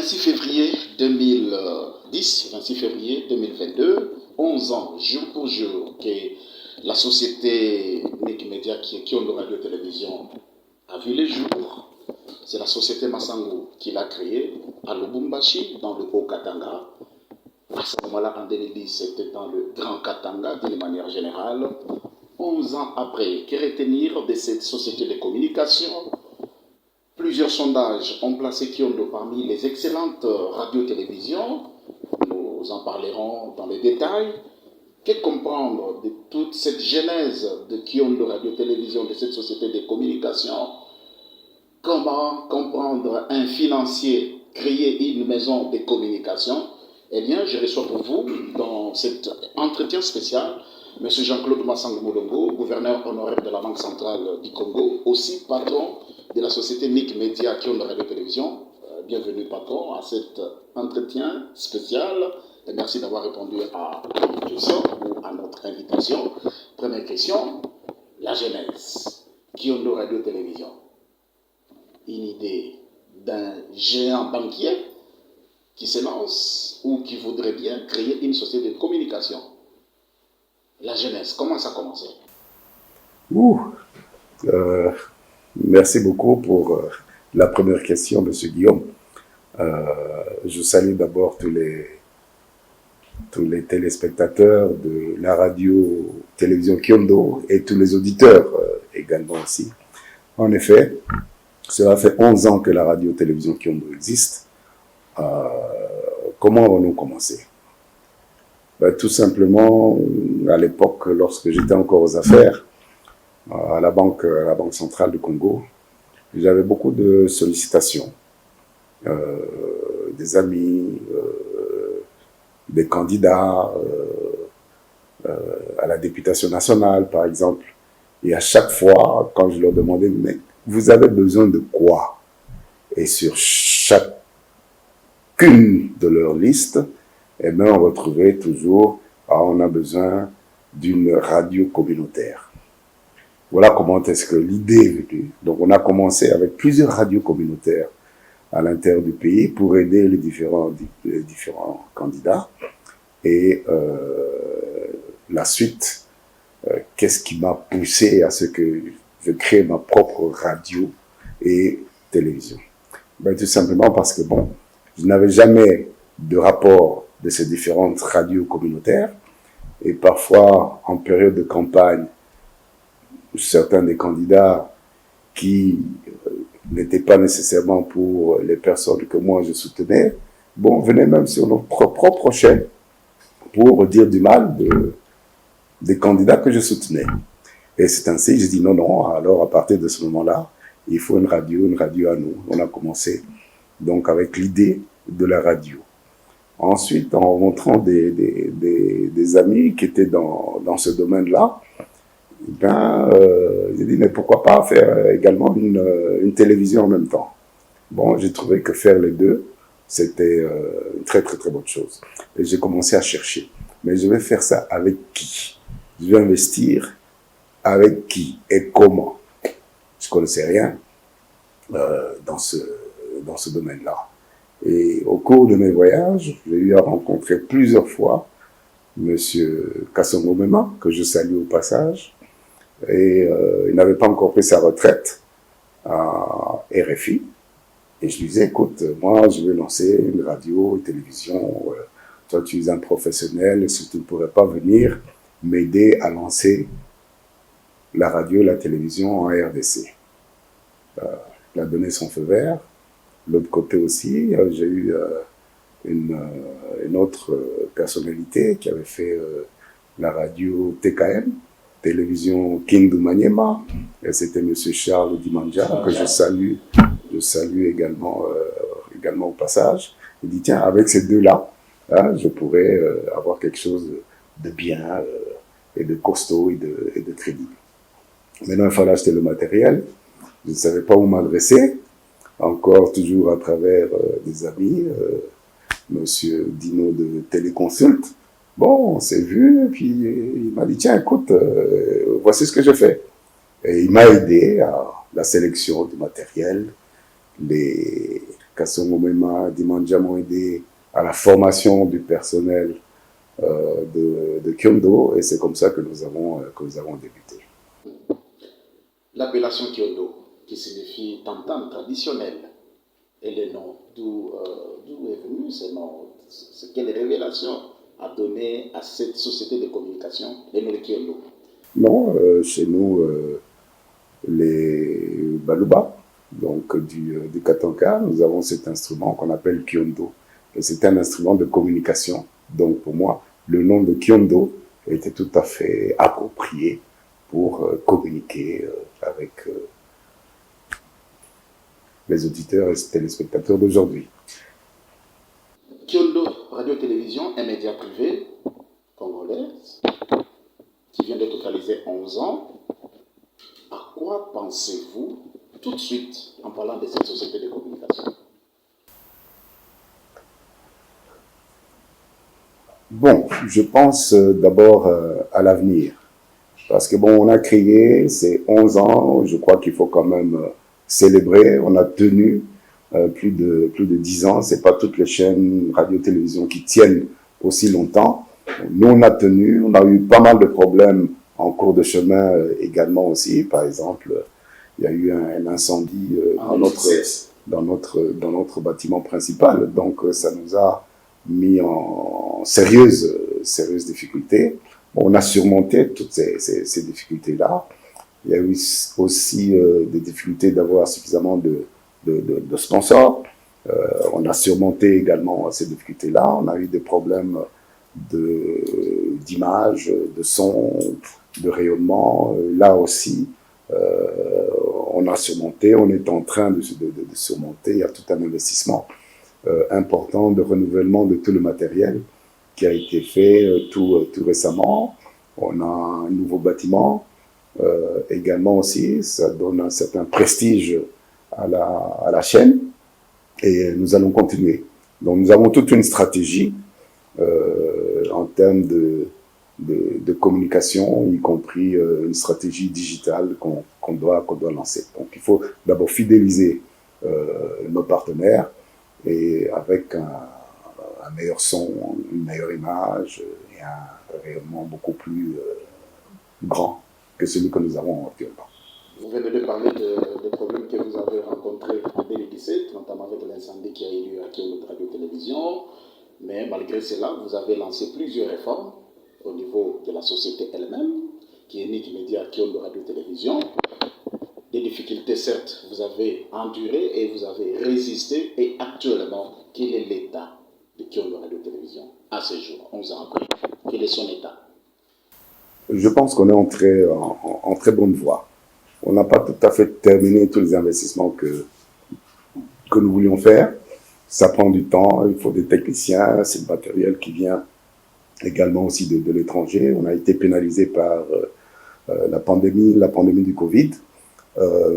26 février 2010, 26 février 2022, 11 ans, jour pour jour, que la société Nick Media qui ont de radio-télévision a vu les jours. C'est la société Massango qui l'a créée à Lubumbashi, dans le Haut-Katanga. À ce moment-là, en 2010, c'était dans le Grand Katanga, d'une manière générale. 11 ans après, que retenir de cette société de communication? Plusieurs sondages ont placé Kiondo parmi les excellentes radios-télévisions. Nous en parlerons dans les détails. Que comprendre de toute cette genèse de Kiondo Radio-Télévision, de cette société de communication? Comment comprendre un financier créer une maison de communication? Eh bien, je reçois pour vous, dans cet entretien spécial, M. Jean-Claude Massango Moulongo, gouverneur honoraire de la Banque centrale du Congo, aussi patron de la société Nick Media Kiondo Radio-Télévision. Bienvenue, patron, à cet entretien spécial. Et merci d'avoir répondu à notre question ou à notre invitation. Première question, la genèse. Kiondo Radio-Télévision. Une idée d'un géant banquier qui se lance ou qui voudrait bien créer une société de communication. La genèse, comment ça a commencé? Merci beaucoup pour la première question, M. Guillaume. Je salue d'abord tous les téléspectateurs de la radio-télévision Kiondo et tous les auditeurs également aussi. En effet, cela fait 11 ans que la radio-télévision Kiondo existe. Comment avons-nous commencé? Tout simplement, à l'époque, lorsque j'étais encore aux affaires, à la Banque centrale du Congo, j'avais beaucoup de sollicitations, des amis, des candidats à la députation nationale, par exemple. Et à chaque fois, quand je leur demandais, mais vous avez besoin de quoi? Et sur chacune de leurs listes, eh bien, on retrouvait toujours, on a besoin d'une radio communautaire. Voilà comment est-ce que l'idée est venue. Donc, on a commencé avec plusieurs radios communautaires à l'intérieur du pays pour aider les différents candidats. Et la suite, qu'est-ce qui m'a poussé à ce que je crée ma propre radio et télévision? Tout simplement parce que, je n'avais jamais de rapport de ces différentes radios communautaires. Et parfois, en période de campagne, certains des candidats qui n'étaient pas nécessairement pour les personnes que moi je soutenais, venaient même sur notre propre chaîne pour dire du mal des candidats que je soutenais. Et c'est ainsi, je dis non, alors à partir de ce moment-là, il faut une radio à nous. On a commencé donc avec l'idée de la radio. Ensuite, en rencontrant des amis qui étaient dans ce domaine-là, j'ai dit, mais pourquoi pas faire également une télévision en même temps? J'ai trouvé que faire les deux, c'était une très, très, très bonne chose. Et j'ai commencé à chercher. Mais je vais faire ça avec qui? Je vais investir avec qui et comment? Je connaissais rien dans ce domaine-là. Et au cours de mes voyages, j'ai eu à rencontrer plusieurs fois M. Kassongo Mema, que je salue au passage. Et il n'avait pas encore pris sa retraite à RFI. Et je lui disais, écoute, moi, je vais lancer une radio, une télévision. Toi, tu es un professionnel. Est-ce que tu ne pourrais pas venir m'aider à lancer la radio et la télévision en RDC? Il a donné son feu vert. L'autre côté aussi, j'ai eu une autre personnalité qui avait fait la radio TKM, télévision Kindu Maniema, et c'était M. Charles Dimanja, que je salue également au passage. Il dit, tiens, avec ces deux-là, je pourrais avoir quelque chose de bien et de costaud et de crédible. Maintenant, il fallait acheter le matériel. Je ne savais pas où m'adresser. Encore toujours à travers des amis, Monsieur Dino de Téléconsult. On s'est vu, puis il m'a dit, tiens, écoute, voici ce que je fais. Et il m'a aidé à la sélection du matériel, Kassongo Mema, Dimandja m'ont aidé à la formation du personnel de Kyondo, et c'est comme ça que nous avons débuté. L'appellation Kyondo, qui signifie tam-tam traditionnel, et le nom, d'où est venu ce nom? Quelle révélation a donné à cette société de communication le nom de Kyondo? Non, chez nous, les Baluba, donc du Katanka, nous avons cet instrument qu'on appelle Kyondo. Et c'est un instrument de communication. Donc pour moi, le nom de Kyondo était tout à fait approprié pour communiquer avec les auditeurs et les téléspectateurs d'aujourd'hui. Kyondo Radio-Télévision, un média privé congolais qui vient d'être localisé 11 ans. À quoi pensez-vous tout de suite en parlant de cette société de communication? Bon, je pense d'abord à l'avenir. Parce que bon, on a créé ces 11 ans, je crois qu'il faut quand même célébrer. On a tenu plus de 10 ans. C'est pas toutes les chaînes radio-télévision qui tiennent aussi longtemps. Nous, on a tenu. On a eu pas mal de problèmes en cours de chemin également aussi. Par exemple, il y a eu un incendie dans notre bâtiment principal. Donc, ça nous a mis en sérieuses difficultés. On a surmonté toutes ces difficultés-là. Il y a eu aussi des difficultés d'avoir suffisamment de sponsors. On a surmonté également ces difficultés-là. On a eu des problèmes d'image, de son, de rayonnement. Là aussi, on a surmonté. On est en train de surmonter. Il y a tout un investissement important de renouvellement de tout le matériel qui a été fait tout récemment. On a un nouveau bâtiment également aussi. Ça donne un certain prestige à la chaîne et nous allons continuer. Donc nous avons toute une stratégie en termes de communication, y compris une stratégie digitale qu'on doit lancer. Donc il faut d'abord fidéliser nos partenaires et avec un meilleur son, une meilleure image et un rayonnement beaucoup plus grand que celui que nous avons actuellement. Vous venez de parler des problèmes que vous avez rencontrés en 2017, notamment avec l'incendie qui a eu lieu à Kyondo Radio-Télévision, mais malgré cela, vous avez lancé plusieurs réformes au niveau de la société elle-même, qui est Nick Media Kyondo Radio-Télévision. Des difficultés, certes, vous avez enduré et vous avez résisté, et actuellement, quel est l'état de Kyondo Radio-Télévision à ce jour, 11 ans après? Quel est son état? Je pense qu'on est en très bonne voie. On n'a pas tout à fait terminé tous les investissements que nous voulions faire. Ça prend du temps, il faut des techniciens, c'est le matériel qui vient également aussi de l'étranger. On a été pénalisé par la pandémie du Covid,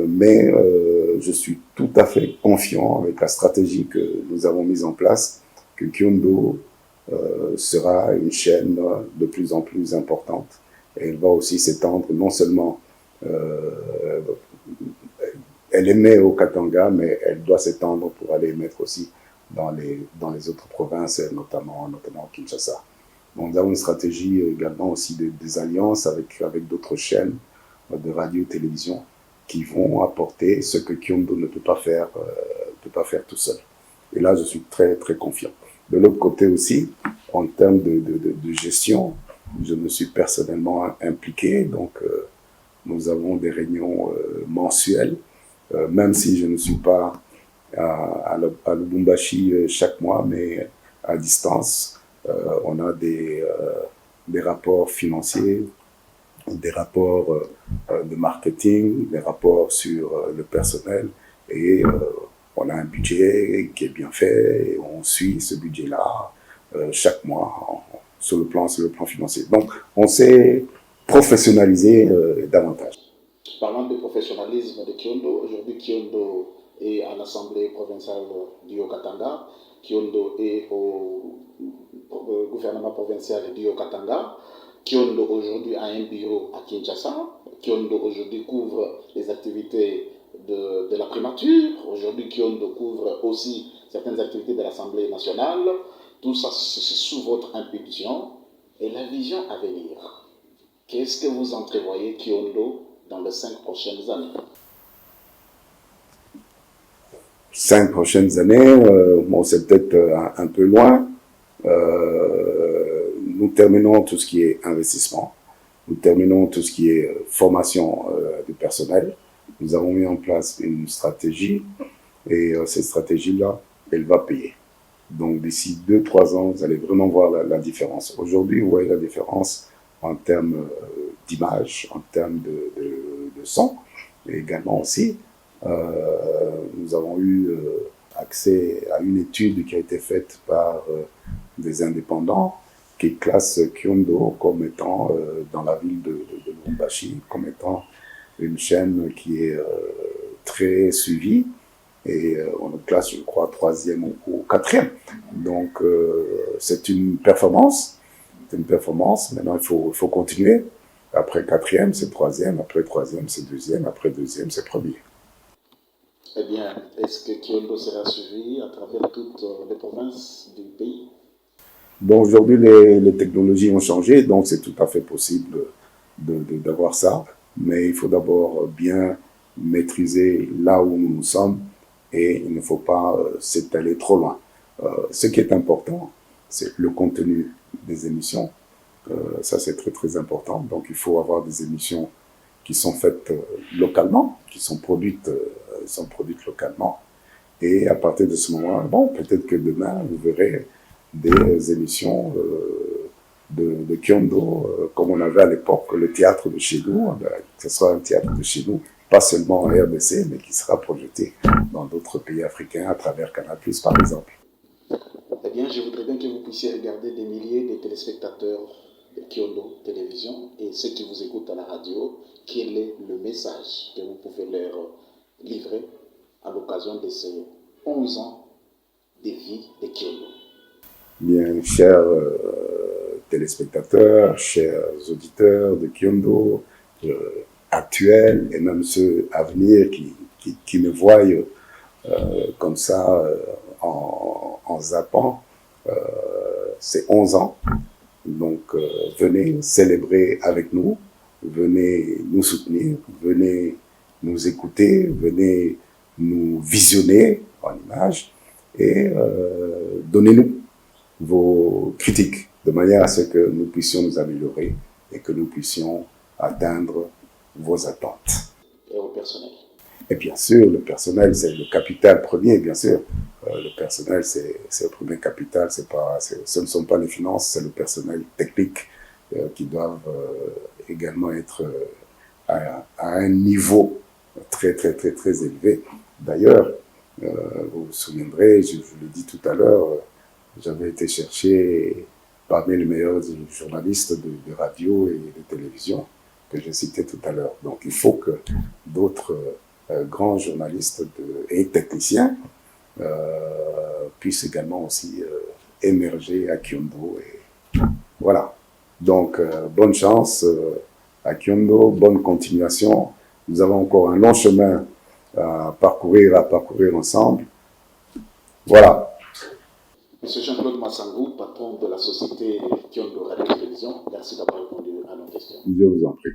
mais je suis tout à fait confiant avec la stratégie que nous avons mise en place, que Kyondo sera une chaîne de plus en plus importante. Et elle va aussi s'étendre non seulement elle émet au Katanga, mais elle doit s'étendre pour aller émettre aussi dans les autres provinces, notamment Kinshasa. Donc, nous avons une stratégie également aussi des alliances avec d'autres chaînes de radio et télévision qui vont apporter ce que Kyondo ne peut pas faire tout seul. Et là, je suis très, très confiant. De l'autre côté aussi, en termes de gestion, je me suis personnellement impliqué. Donc, nous avons des réunions mensuelles, même si je ne suis pas à Lubumbashi chaque mois, mais à distance. On a des rapports financiers, des rapports de marketing, des rapports sur le personnel, et on a un budget qui est bien fait, et on suit ce budget-là chaque mois sur le plan financier. Donc, on s'est professionnalisé davantage. Parlant de professionnalisme de Kyondo, aujourd'hui Kyondo est à l'Assemblée provinciale du Haut-Katanga, Kyondo est au gouvernement provincial du Haut-Katanga, Kyondo aujourd'hui a un bureau à Kinshasa, Kyondo aujourd'hui couvre les activités de la primature. Aujourd'hui, Kyondo couvre aussi certaines activités de l'Assemblée nationale. Tout ça, c'est sous votre impulsion. Et la vision à venir. Qu'est-ce que vous entrevoyez Kyondo dans les 5 prochaines années? 5 prochaines années, bon, c'est peut-être un peu loin. Nous terminons tout ce qui est investissement. Nous terminons tout ce qui est formation du personnel. Nous avons mis en place une stratégie et cette stratégie-là, elle va payer. Donc d'ici 2-3 ans, vous allez vraiment voir la différence. Aujourd'hui, vous voyez la différence en termes d'image, en termes de son, et également aussi, nous avons eu accès à une étude qui a été faite par des indépendants qui classent Kyondo comme étant, dans la ville de Lubumbashi, comme étant une chaîne qui est très suivie. Et on le classe, je crois, 3e ou 4e. Donc, c'est une performance. C'est une performance. Maintenant, il faut continuer. Après 4e, c'est 3e. Après 3e, c'est 2e. Après 2e, c'est 1er. Eh bien, est-ce que Kyondo sera suivi à travers toutes les provinces du pays? Bon, aujourd'hui, les technologies ont changé, donc c'est tout à fait possible d'avoir ça. Mais il faut d'abord bien maîtriser là où nous sommes et il ne faut pas s'étaler trop loin. Ce qui est important, c'est le contenu des émissions. Ça, c'est très, très important. Donc, il faut avoir des émissions qui sont faites localement, qui sont produites localement. Et à partir de ce moment-là, bon, peut-être que demain, vous verrez des émissions de Kyondo, comme on avait à l'époque le théâtre de chez nous, que ce soit un théâtre de chez nous, pas seulement en RDC, mais qui sera projeté dans d'autres pays africains à travers Canal+, par exemple. Eh bien, je voudrais bien que vous puissiez regarder des milliers de téléspectateurs de Kyondo Télévision et ceux qui vous écoutent à la radio, quel est le message que vous pouvez leur livrer à l'occasion de ces 11 ans de vie de Kyondo? Bien, chers téléspectateurs, chers auditeurs de Kyondo, actuels et même ceux à venir qui me voient comme ça en zappant, c'est 11 ans. Donc venez célébrer avec nous, venez nous soutenir, venez nous écouter, venez nous visionner en images et donnez-nous vos critiques de manière à ce que nous puissions nous améliorer et que nous puissions atteindre vos attentes. Et au personnel. Et bien sûr, le personnel, c'est le capital premier, bien sûr. Le personnel, c'est le premier capital. Ce ne sont pas les finances, c'est le personnel technique qui doivent également être à un niveau très, très, très, très élevé. D'ailleurs, vous vous souviendrez, je vous l'ai dit tout à l'heure, j'avais été chercher parmi les meilleurs journalistes de radio et de télévision que j'ai cités tout à l'heure. Donc, il faut que d'autres grands journalistes et techniciens puissent également aussi émerger à Kyondo. Et voilà. Donc, bonne chance à Kyondo, bonne continuation. Nous avons encore un long chemin à parcourir ensemble. Voilà. Monsieur Jean-Claude Massangou, patron de la société Kyondo Radio Télévision, merci d'avoir répondu à nos questions. Je vous en prie.